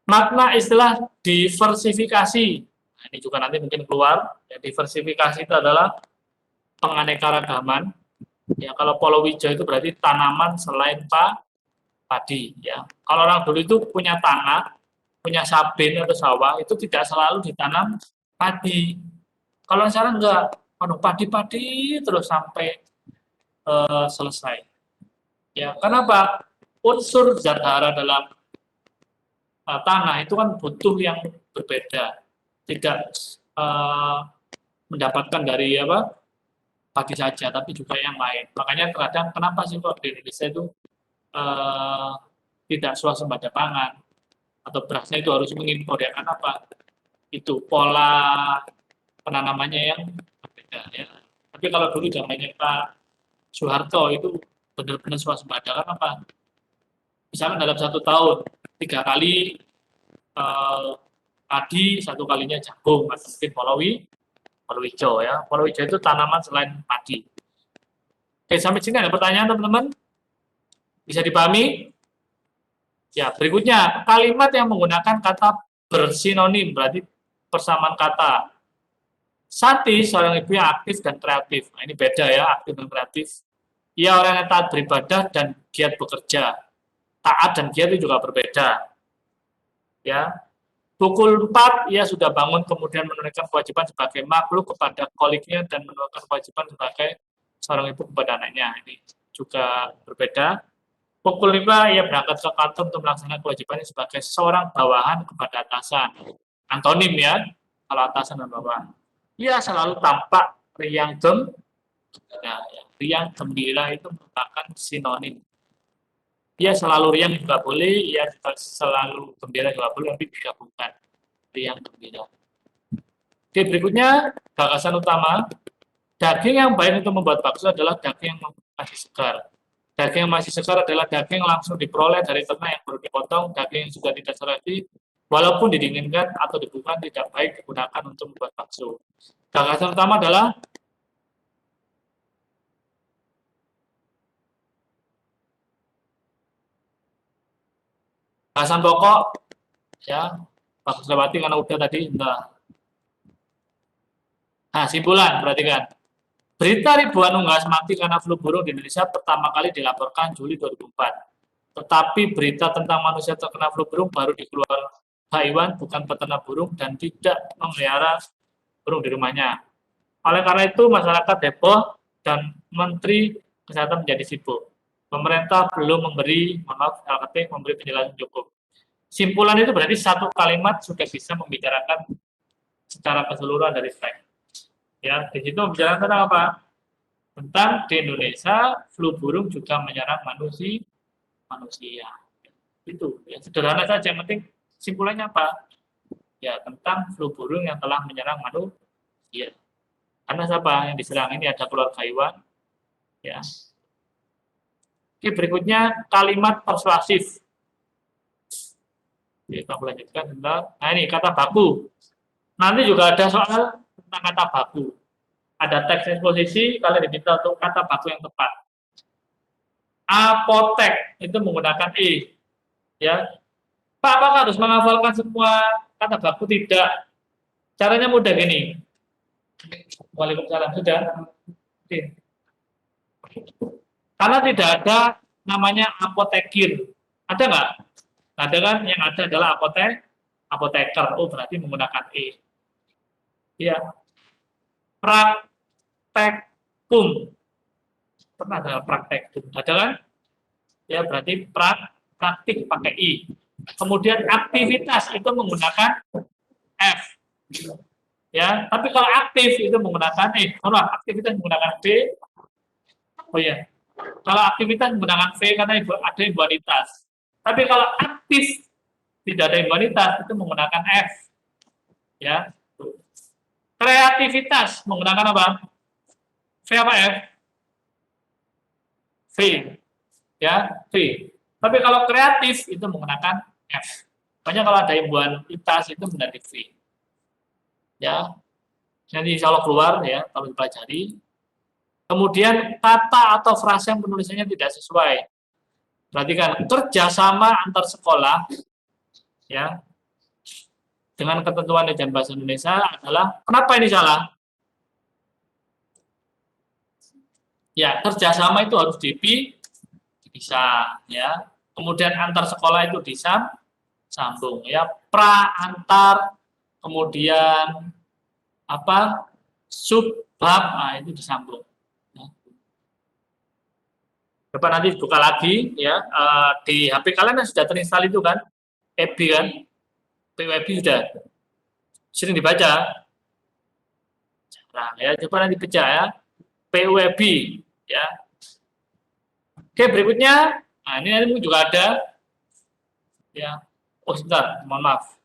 Speaker 1: makna istilah diversifikasi. Nah, ini juga nanti mungkin keluar. Ya, diversifikasi itu adalah penganekaragaman. Ya, kalau palawija itu berarti tanaman selain padi. Ya, kalau orang dulu itu punya tanah, punya sabin atau sawah itu tidak selalu ditanam padi. Kalau sekarang enggak, padi-padi terus sampai selesai. Ya, kenapa? Unsur zat hara dalam tanah itu kan butuh yang berbeda, tidak mendapatkan dari padi saja, tapi juga yang lain. Makanya kadang kenapa sih kok di Indonesia itu eh, tidak swasembada pangan atau berasnya itu harus mengimpor ya? Kenapa? Itu pola penanamannya yang berbeda ya. Tapi kalau dulu zamannya Pak Soeharto itu benar-benar swasembada kan apa? Misalkan dalam 1 tahun 3 kali padi, 1 kalinya jagung atau mungkin palawija ya. Palawija itu tanaman selain padi. Oke, sampai sini ada pertanyaan teman-teman? Bisa dipahami? Ya, berikutnya kalimat yang menggunakan kata bersinonim berarti persamaan kata. Sati seorang ibu yang aktif dan kreatif. Nah, ini beda ya, aktif dan kreatif. Ia orang yang taat beribadah dan giat bekerja. Taat dan giat itu juga berbeda. Ya, pukul 4 ia sudah bangun kemudian menunaikan kewajiban sebagai makhluk kepada koliknya dan menunaikan kewajiban sebagai seorang ibu kepada anaknya. Ini juga berbeda. Pukul 5 ia berangkat ke kantor untuk melaksanakan kewajibannya sebagai seorang bawahan kepada atasan. Antonim ya, kalau atasan dan bawahan. Ia selalu tampak riang gembira. Ya. Riang gembira itu merupakan sinonim. Ia selalu riang juga boleh, ia selalu gembira juga boleh, tapi digabungkan. Riang gembira. Oke, berikutnya bakasan utama. Daging yang baik untuk membuat bakso adalah daging yang masih segar. Daging yang masih segar adalah daging yang langsung diperoleh dari ternak yang baru dipotong. Daging yang sudah tidak serasi, walaupun didinginkan atau dibuka, tidak baik digunakan untuk membuat bakso. Gagasan utama adalah gagasan pokok, ya, Pak Lewati karena udah tadi, enggak. Nah, simpulan, perhatikan. Berita ribuan unggas mati karena flu burung di Indonesia pertama kali dilaporkan Juli 2004. Tetapi berita tentang manusia terkena flu burung baru dikeluarkan Taiwan, bukan peternak burung dan tidak memelihara burung di rumahnya. Oleh karena itu, masyarakat heboh dan Menteri Kesehatan menjadi sibuk. Pemerintah belum memberi, memberi penjelasan cukup. Simpulan itu berarti satu kalimat sudah bisa membicarakan secara keseluruhan dari teks. Ya, di situ membicarakan tentang apa? Tentang di Indonesia flu burung juga menyerang manusia. Itu ya sederhana saja, yang penting simpulannya apa? Ya, tentang flu burung yang telah menyerang manusia. Karena siapa yang diserang ini ada keluarga hewan. Ya. Oke, berikutnya kalimat persuasif. Oke, kita lanjutkan tentang, nah ini kata baku. Nanti juga ada soal tentang kata baku. Ada teks eksposisi, kalian diminta untuk kata baku yang tepat. Apotek itu menggunakan e. Ya, Pak, apakah harus menghafalkan semua kata baku? Tidak. Caranya mudah gini. Waalaikumsalam, sudah. Oke. Karena tidak ada namanya apotekir. Ada nggak? Ada kan? Yang ada adalah apoteker. Oh, berarti menggunakan e. Ya. Praktekum. Pernah ada praktekum? Ada kan? Ya, berarti praktik pakai i. Kemudian aktivitas itu menggunakan f. Ya, tapi kalau aktif itu menggunakan aktivitas menggunakan b. Oh ya, kalau aktivitas menggunakan v karena ada imbanitas. Tapi kalau aktif tidak ada imbanitas itu menggunakan f. Ya. Kreativitas menggunakan apa? V apa f? V. Ya, V. Tapi kalau kreatif itu menggunakan f. Makanya kalau ada imbanitas itu menjadi v. Ya. Nanti insya Allah keluar ya kalau dipelajari. Kemudian kata atau frasa yang penulisannya tidak sesuai. Perhatikan, kerjasama antar sekolah ya dengan ketentuan Ejaan Bahasa Indonesia adalah, kenapa ini salah? Ya, kerjasama itu harus dipisah ya. Kemudian antar sekolah itu disambung ya. Pra antar, kemudian apa? Subbab, nah itu disambung. Coba nanti buka lagi ya, di HP kalian sudah terinstall itu kan, EBI kan, PWB sudah sering dibaca. Nah ya, coba nanti baca ya, PWB ya. Oke, berikutnya, nah ini nanti juga ada ya. Oh sebentar, mohon maaf,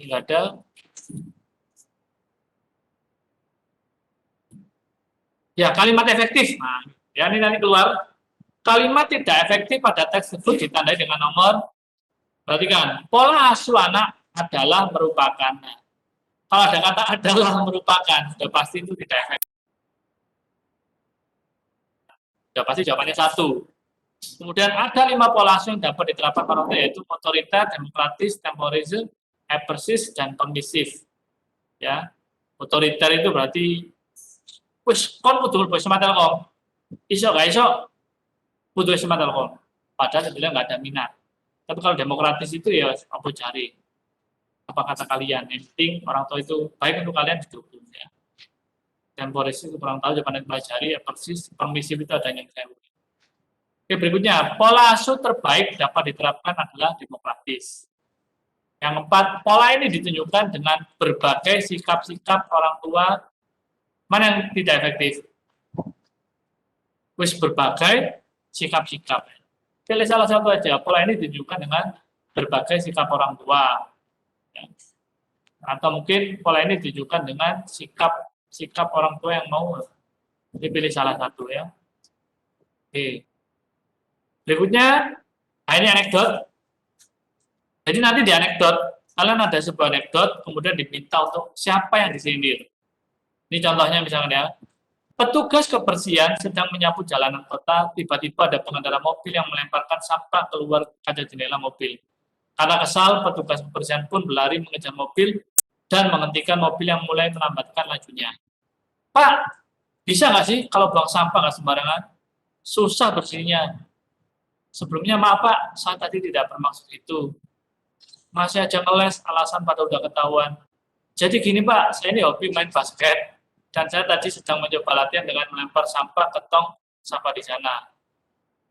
Speaker 1: ini nggak ada. Ya, kalimat efektif. Nah, ya ini nanti keluar. Kalimat tidak efektif pada teks tersebut ditandai dengan nomor. Perhatikan, pola asuh anak adalah merupakan. Nah, kalau ada kata adalah merupakan, sudah pasti itu tidak efektif. Sudah pasti jawabannya satu. Kemudian ada 5 pola asuh yang dapat diterapkan pada otak, yaitu otoriter, demokratis, temporisme, apersis, dan permisif. Ya, otoriter itu berarti, wis kon kudu mlebu sama Telkom. Iso gak iso? Kudu sama Telkom. Padahal sebenarnya nggak ada minat. Tapi kalau demokratis itu ya apa cari, apa kata kalian, yang penting orang tua itu baik untuk kalian didukung ya. Temporis itu kurang tahu, jangan pelajari ya, persis permisif itu adanya yang saya. Oke, berikutnya, pola asuh terbaik dapat diterapkan adalah demokratis. Yang keempat, pola ini ditunjukkan dengan berbagai sikap-sikap orang tua. Mana yang tidak efektif? Wis berbagai sikap-sikap. Pilih salah satu aja. Pola ini ditunjukkan dengan berbagai sikap orang tua. Ya. Atau mungkin pola ini ditunjukkan dengan sikap orang tua yang mau dipilih salah satu ya. Oke. Berikutnya, nah ini anekdot. Jadi nanti di anekdot, kalian ada sebuah anekdot, kemudian diminta untuk siapa yang disindir. Ini contohnya misalnya ya, petugas kebersihan sedang menyapu jalanan kota, tiba-tiba ada pengendara mobil yang melemparkan sampah keluar kaca jendela mobil. Karena kesal, petugas kebersihan pun berlari mengejar mobil dan menghentikan mobil yang mulai melambatkan lajunya. Pak, bisa nggak sih kalau buang sampah nggak sembarangan? Susah bersihnya. Sebelumnya maaf Pak, saya tadi tidak bermaksud itu. Masih aja ngeles, alasan pada udah ketahuan. Jadi gini Pak, saya ini hobi main basket, dan saya tadi sedang mencoba latihan dengan melempar sampah ke tong sampah di sana.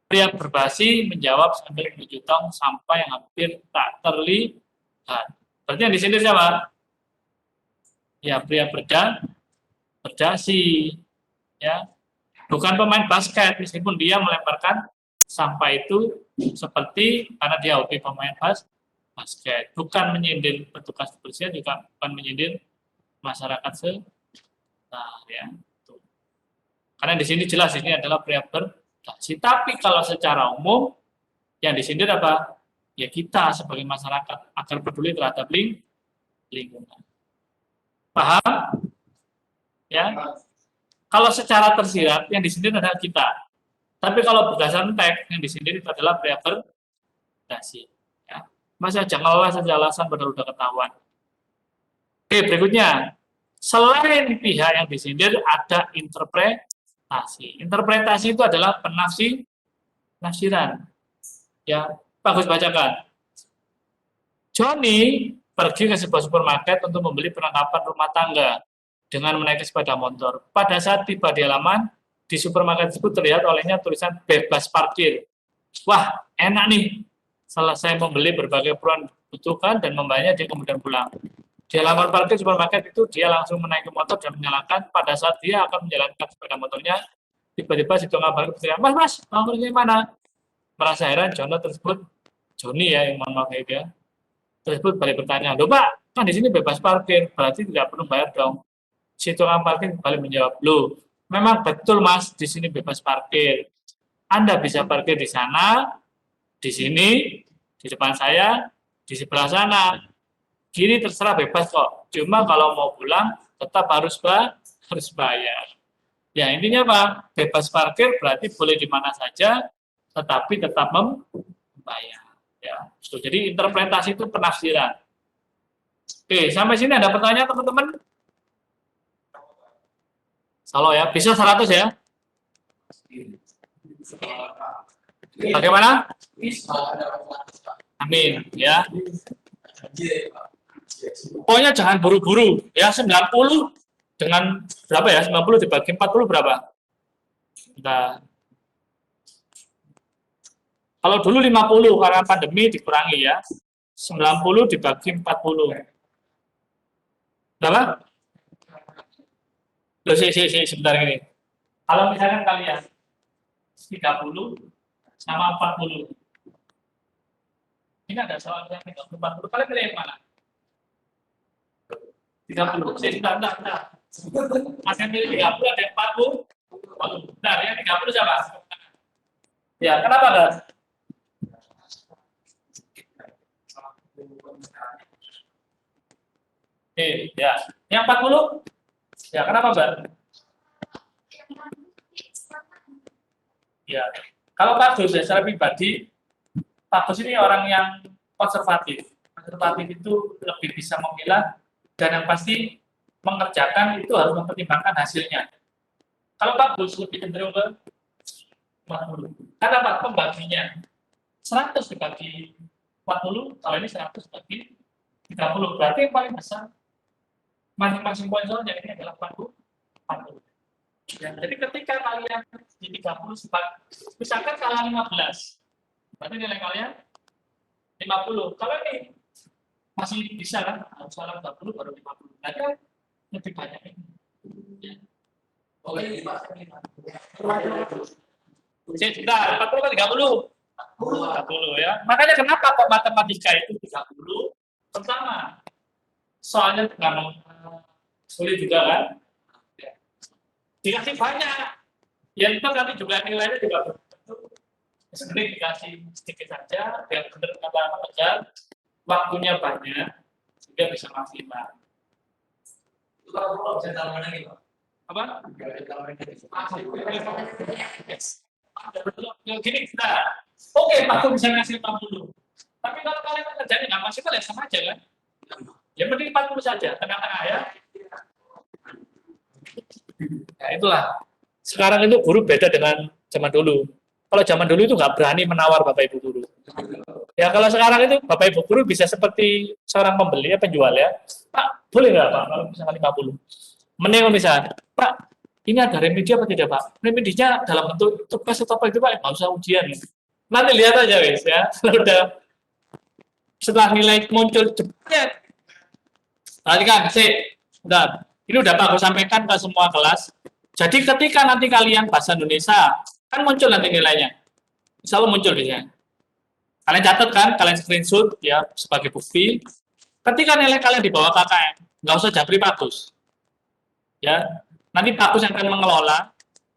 Speaker 1: Pria berbasi menjawab sambil menuju tong sampah yang hampir tak terlihat. Berarti yang di sini siapa? Ya, pria berdasi. Ya, bukan pemain basket, meskipun dia melemparkan sampah itu seperti karena dia hobi pemain basket. Bukan menyindir petugas kebersihan, juga bukan menyindir masyarakat sekitar. Ya. Karena di sini jelas ini adalah pria berdasi. Tapi kalau secara umum yang disindir apa? Ya kita sebagai masyarakat agar peduli terhadap lingkungan. Paham? Ya. Kalau secara tersirat yang disindir adalah kita. Tapi kalau berdasarkan teks yang disindir itu adalah pria berdasi. Ya. Masa janganlah saja alasan pada udah ketahuan. Oke, berikutnya. Selain pihak yang disindir ada interpretasi. Interpretasi itu adalah penafsiran. Ya, bagus bacakan. Johnny pergi ke sebuah supermarket untuk membeli perlengkapan rumah tangga dengan menaiki sepeda motor. Pada saat tiba di halaman, di supermarket tersebut terlihat olehnya tulisan bebas parkir. Wah, enak nih. Selesai membeli berbagai keperluan dibutuhkan dan membayarnya, dia kemudian pulang. Di halaman parkir supermarket itu, dia langsung menaiki motor dan menyalakan. Pada saat dia akan menjalankan sepeda motornya, tiba-tiba si tukang parkir bertanya, Mas, mau pergi mana? Merasa heran, Johnny ya, yang mohon maaf ya, dia tersebut balik bertanya, loh Pak, kan di sini bebas parkir, berarti tidak perlu bayar dong. Si tukang parkir kembali menjawab, loh, memang betul Mas, di sini bebas parkir. Anda bisa parkir di sana, di sini, di depan saya, di sebelah sana. Gini terserah bebas kok. Cuma kalau mau pulang tetap harus bayar. Ya, intinya apa? Bebas parkir berarti boleh di mana saja, tetapi tetap membayar. Ya, jadi interpretasi itu penafsiran. Oke, sampai sini ada pertanyaan teman-teman? Halo ya, bisa 100 ya? Bagaimana? Amin, ya. Pokoknya jangan buru-buru, ya 90 dengan berapa ya? 90 dibagi 40 berapa? Nah, kalau dulu 50 karena pandemi dikurangi ya. 90 dibagi 40. Berapa? Loh, sebentar gini. Kalau misalkan kalian 30 sama 40. Ini ada soal yang 30, 40. Kalian pilih yang mana? 30. Sebentar. Ada yang pilih 30, ada yang 40. Bentar ya, 30 siapa? Ya, kenapa enggak? Ya. Yang 40? Ya, kenapa, Mbak? Ya. Kalau Pak Gus, secara pribadi, Pak Gus ini orang yang konservatif. Konservatif itu lebih bisa memilah dan yang pasti mengerjakan itu harus mempertimbangkan hasilnya. Kalau Pak Gus lebih cenderung ke 40. Karena Pak pembaginya 100 dibagi 40, kalau ini 100 dibagi 30. Berarti yang paling besar masing-masing poin soalnya ini adalah 40. Ya, jadi ketika kalian di 30 misalkan kalian 15, berarti nilai kalian 50. Kalau ini masih bisa kan, harus salah 40 baru 50. Berarti lebih banyak ini. Ya. Oke, 40 kan 30. 30 ya. Makanya kenapa kok matematika itu 30? Pertama, soalnya bukan sulit juga kan. Dikasih banyak. Yang itu nanti juga nilainya juga sebenarnya dikasih sedikit saja, yang benar kata Pak, waktunya banyak, sehingga bisa maksimal. Bisa tambah lagi, Pak. Apa? Gini kita, oke, Pak bisa ngasih 40. Tapi kalau kalian kerjanya nggak maksimal ya sama aja kan? Ya mending 40 saja, tengah-tengah ya. Ya itulah. Sekarang itu guru beda dengan zaman dulu. Kalau zaman dulu itu nggak berani menawar Bapak Ibu guru. Ya kalau sekarang itu Bapak Ibu guru bisa seperti seorang pembeli ya penjual ya. Pak, boleh nggak Pak kalau misalnya 50? Mending misalnya, Pak, ini ada remedi apa tidak Pak? Remedinya dalam bentuk tugas atau apa itu Pak? Nggak usah ujian. Nanti lihat aja guys ya. Setelah nilai muncul jebret. Perhatikan, udah. Ini udah Pak aku sampaikan ke semua kelas. Jadi ketika nanti kalian bahasa Indonesia, kan muncul nanti nilainya. Insya Allah muncul biasanya. Kalian catat kan, kalian screenshot ya sebagai bukti. Ketika nilai kalian di bawah KKM, nggak usah japri Pak Gus. Ya, nanti Pak Gus yang akan mengelola,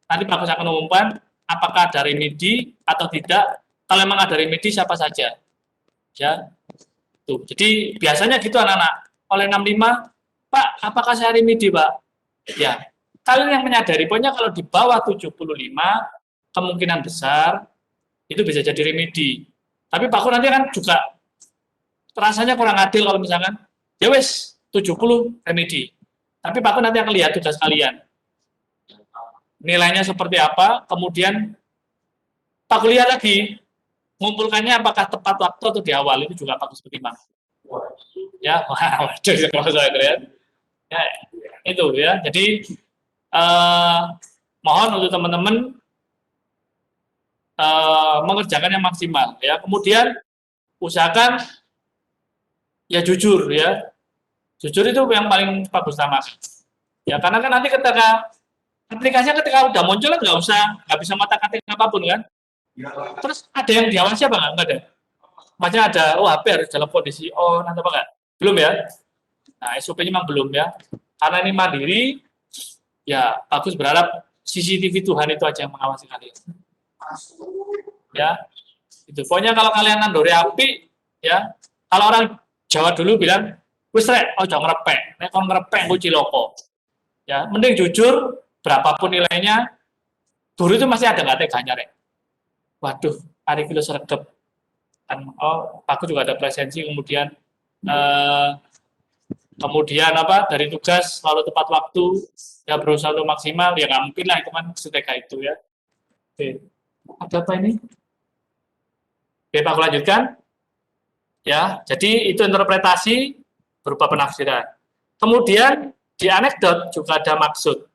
Speaker 1: nanti Pak Gus akan mengumumkan apakah ada remedi atau tidak. Kalau memang ada remedi siapa saja. Ya, tuh. Jadi biasanya gitu anak-anak. Oleh 65, Pak, apakah saya remedi, Pak? Ya, kalian yang menyadari, pokoknya kalau di bawah 75, kemungkinan besar itu bisa jadi remedi. Tapi Pak Kur nanti kan juga rasanya kurang adil kalau misalkan, ya wes, 70 remedi. Tapi Pak Kur nanti akan lihat tugas kalian. Nilainya seperti apa, kemudian Pak Kur lihat lagi, mengumpulkannya apakah tepat waktu atau di awal, itu juga Pak Kur bagaimana. Ya, waduh, kalau saya lihat. Ya, itu ya. Jadi mohon untuk teman-teman mengerjakan yang maksimal ya. Kemudian usahakan ya jujur ya. Jujur itu yang paling bagus sama. Ya, karena kan nanti ketika aplikasinya ketika udah muncul nggak bisa mata-katik apapun kan. Terus ada yang diawasi apa nggak ada? Maksudnya ada, HP harus dalam kondisi on atau apa nggak? Belum ya? Nah, SOP-nya memang belum ya. Karena ini mandiri, ya bagus berharap CCTV Tuhan itu aja yang mengawasi kalian. Ya, itu. Pokoknya kalau kalian nandori api, ya, kalau orang Jawa dulu bilang, wis rek, jangan ngerepek, nek kon ngerepek ku ciloko. Ya, mending jujur, berapapun nilainya, guru itu masih ada nggak teganya, Rek? Waduh, hari kilo sergap. Oh, aku juga ada presensi, kemudian apa dari tugas selalu tepat waktu, ya berusaha untuk maksimal, ya nggak mungkin lah itu kan setega itu ya. Oke, ada apa ini? Oke, Pak, aku lanjutkan. Ya, jadi itu interpretasi berupa penafsiran. Kemudian di anekdot juga ada maksud.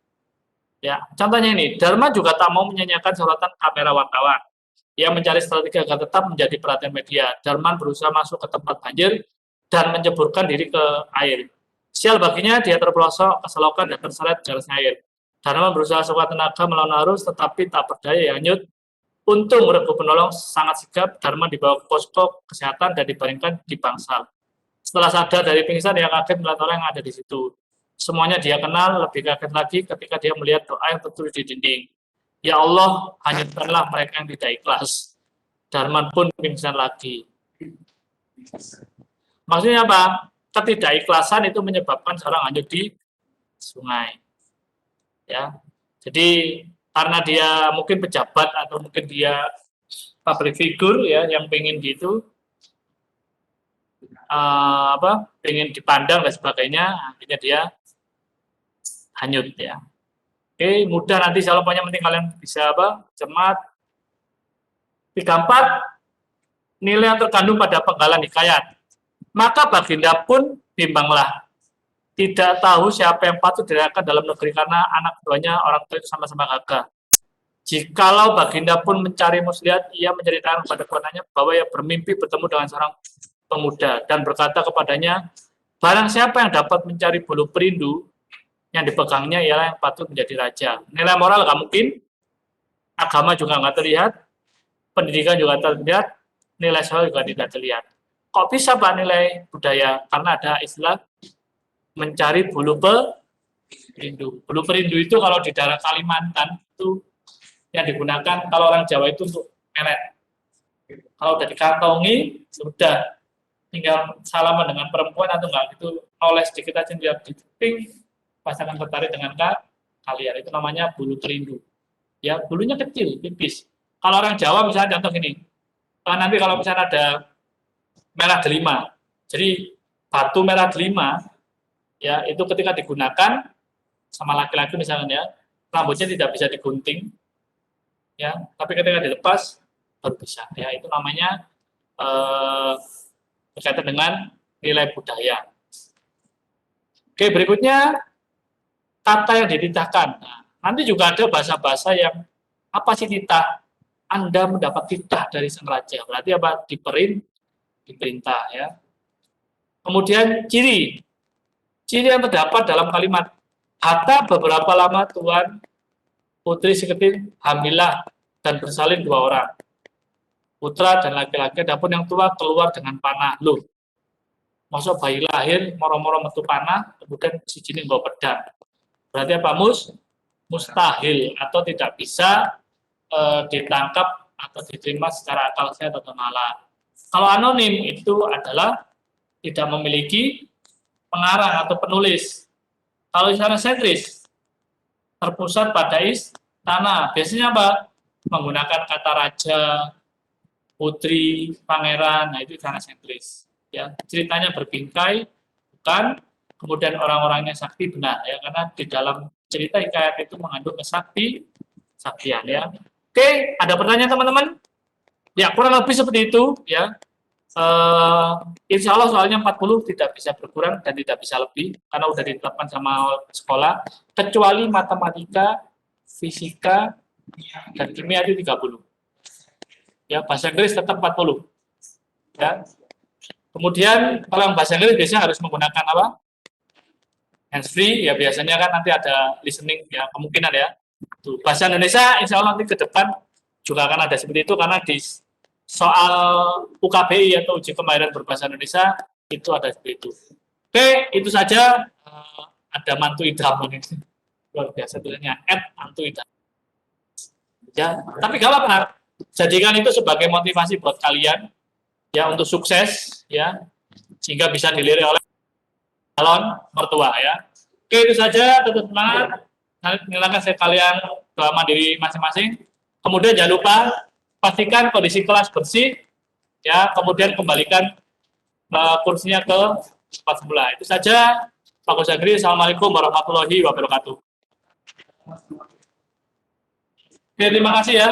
Speaker 1: Ya, contohnya ini, Dharma juga tak mau menyanyiakan sorotan kamera wartawan. Ia mencari strategi agar tetap menjadi perhatian media. Darman berusaha masuk ke tempat banjir dan menjeburkan diri ke air. Sial baginya, dia terpelosok ke selokan dan terseret derasnya air. Dharma berusaha sekuat tenaga melawan arus, tetapi tak berdaya, hanyut. Untung regu penolong sangat sigap, Dharma dibawa ke posko kesehatan dan dibaringkan di bangsal. Setelah sadar dari pingsan, dia kaget melihat orang yang ada di situ. Semuanya dia kenal, lebih kaget lagi ketika dia melihat doa yang tertulis di dinding. Ya Allah, hanyutkanlah mereka yang tidak ikhlas. Darman pun pingsan lagi. Maksudnya apa? Ketidakikhlasan itu menyebabkan seorang hanyut di sungai. Ya, jadi karena dia mungkin pejabat atau mungkin dia public figure ya yang pengen gitu pengen dipandang dan sebagainya, akhirnya dia hanyut ya. Oke, mudah nanti kalau punya penting kalian bisa cermat. 34 nilai yang terkandung pada penggalan hikayat. Maka Baginda pun bimbanglah. Tidak tahu siapa yang patut direlakan dalam negeri karena anak keduanya orang tua itu sama-sama gagah. Jikalau Baginda pun mencari muslihat, ia menceritakan kepada kawanannya bahwa ia bermimpi bertemu dengan seorang pemuda dan berkata kepadanya, barang siapa yang dapat mencari bulu perindu yang dipegangnya ialah yang patut menjadi raja. Nilai moral nggak mungkin, agama juga nggak terlihat, pendidikan juga terlihat, nilai sosial juga tidak terlihat. Kok bisa Pak nilai budaya? Karena ada istilah mencari bulu perindu. Bulu perindu itu kalau di daerah Kalimantan itu yang digunakan kalau orang Jawa itu untuk melet. Kalau udah dikantongi, sudah tinggal salaman dengan perempuan atau enggak itu oleh sedikit aja dia diping pasangan tertarik dengan kalian. Itu namanya bulu perindu. Ya, bulunya kecil, tipis. Kalau orang Jawa misalnya contoh gini, nanti kalau misalnya ada merah delima, jadi batu merah delima, ya itu ketika digunakan sama laki-laki misalnya, rambutnya tidak bisa digunting, ya, tapi ketika dilepas baru bisa. Ya, itu namanya berkaitan dengan nilai budaya. Oke, berikutnya kata yang dititahkan. Nah, nanti juga ada bahasa-bahasa yang apa sih titah? Anda mendapat titah dari sang raja. Berarti apa? Diperintah ya. Kemudian ciri yang terdapat dalam kalimat hatta beberapa lama Tuan putri seketin hamilah dan bersalin 2 orang. Putra dan laki-laki, adapun yang tua keluar dengan panah. Loh, masuk bayi lahir moro-moro metu panah, kemudian si jinin bawa pedang. Berarti apa? Mustahil atau tidak bisa ditangkap atau diterima secara akal sehat atau nalar. Kalau anonim itu adalah tidak memiliki pengarang atau penulis. Kalau secara sentris terpusat pada istana. Biasanya apa? Menggunakan kata raja, putri, pangeran. Nah itu secara sentris. Ya, ceritanya berbingkai, bukan. Kemudian orang-orangnya sakti benar ya, karena di dalam cerita hikayat itu mengandung kesaktian ya. Oke, ada pertanyaan teman-teman? Ya, kurang lebih seperti itu ya. Insya Allah soalnya 40 tidak bisa berkurang dan tidak bisa lebih karena udah ditetapkan sama sekolah, kecuali matematika, fisika, dan kimia itu 30. Ya, bahasa Inggris tetap 40. Ya. Kemudian kalau yang bahasa Inggris biasanya harus menggunakan apa? Hands free ya, biasanya kan nanti ada listening ya, kemungkinan ya. Tuh, bahasa Indonesia insya Allah nanti ke depan juga akan ada seperti itu karena di soal UKBI atau uji kemahiran berbahasa Indonesia itu ada seperti itu. Oke, itu saja. Ada mantu idaman ini luar biasa tulisannya mantu idaman. Ya, tapi gak apa-apa. Jadikan itu sebagai motivasi buat kalian ya untuk sukses ya, sehingga bisa dilirik oleh calon mertua ya. Oke, itu saja. Tetap semangat. silakan sekalian doa mandiri masing-masing. Kemudian jangan lupa pastikan kondisi kelas bersih, ya. Kemudian kembalikan kursinya ke tempat semula. Itu saja, Pak Kusagri. Assalamualaikum warahmatullahi wabarakatuh. Oke, terima kasih ya.